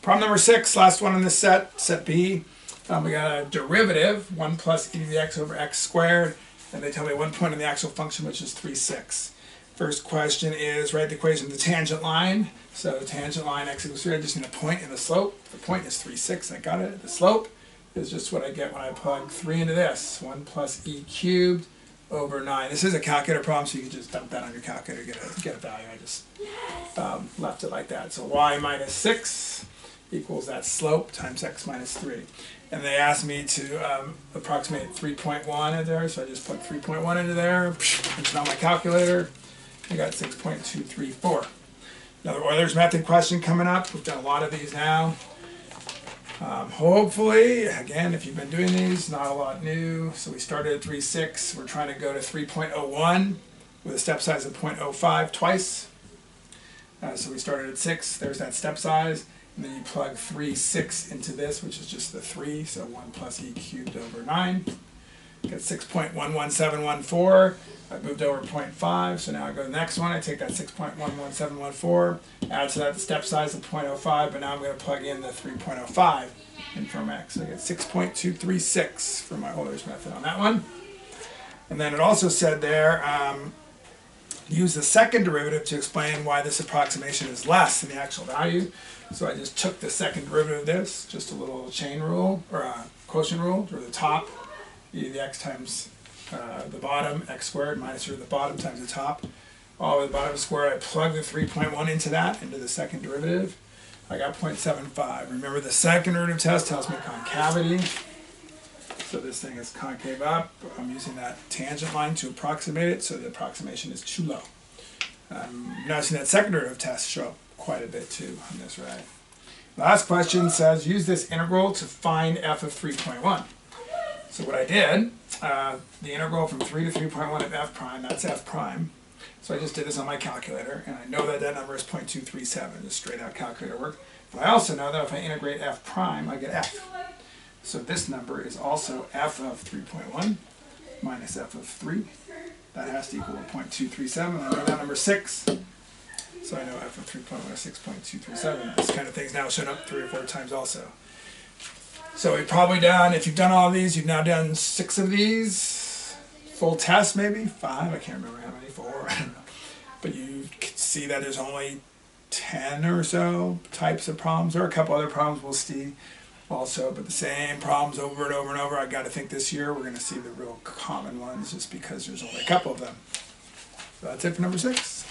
Problem number 6, last one in this set, set B. We got a derivative, 1 plus e to the x over x squared, and they tell me one point in the actual function, which is 3, 6. First question is, write the equation of the tangent line. So tangent line x equals 3, I just need a point in the slope. The point is 3, 6, I got it. The slope is just what I get when I plug 3 into this, 1 plus e cubed over 9. This is a calculator problem, so you can just dump that on your calculator, get a value. I just left it like that. So y minus 6 equals that slope times x minus 3. And they asked me to approximate 3.1 in there, so I just put 3.1 into there, it's on my calculator. I got 6.234. Another Euler's method question coming up. We've done a lot of these now. Hopefully, again, if you've been doing these, not a lot new. So we started at 3.6. We're trying to go to 3.01 with a step size of 0.05 twice. So we started at 6. There's that step size. And then you plug 3.6 into this, which is just the 3. So 1 plus e cubed over 9. Get 6.11714. I moved over 0.5, so now I go to the next one. I take that 6.11714, add to that the step size of 0.05, but now I'm going to plug in the 3.05 in from x. So I get 6.236 for my Euler's method on that one. And then it also said there, use the second derivative to explain why this approximation is less than the actual value. So I just took the second derivative of this, just a little chain rule, or a quotient rule, or the top, e to the x times the bottom, x squared, minus the bottom times the top. All of the bottom squared, I plug the 3.1 into that, into the second derivative. I got 0.75. Remember, the second derivative test tells me concavity. So this thing is concave up. I'm using that tangent line to approximate it, so the approximation is too low. Noticing that second derivative test show up quite a bit too on this, right? Last question says, use this integral to find f of 3.1. So what I did, the integral from 3 to 3.1 of f prime, that's f prime. So I just did this on my calculator, and I know that that number is 0.237, just straight out calculator work. But I also know that if I integrate f prime, I get f. So this number is also f of 3.1 minus f of 3. That has to equal 0.237. I know that number is 6. So I know f of 3.1 is 6.237. This kind of thing's now shown up 3 or 4 times also. So we've probably done, if you've done all of these, you've now done 6 of these. Full test maybe? 5, I can't remember how many, 4, I don't know. But you can see that there's only 10 or so types of problems. There are a couple other problems we'll see also, but the same problems over and over and over. I got to think this year we're going to see the real common ones just because there's only a couple of them. So that's it for number 6.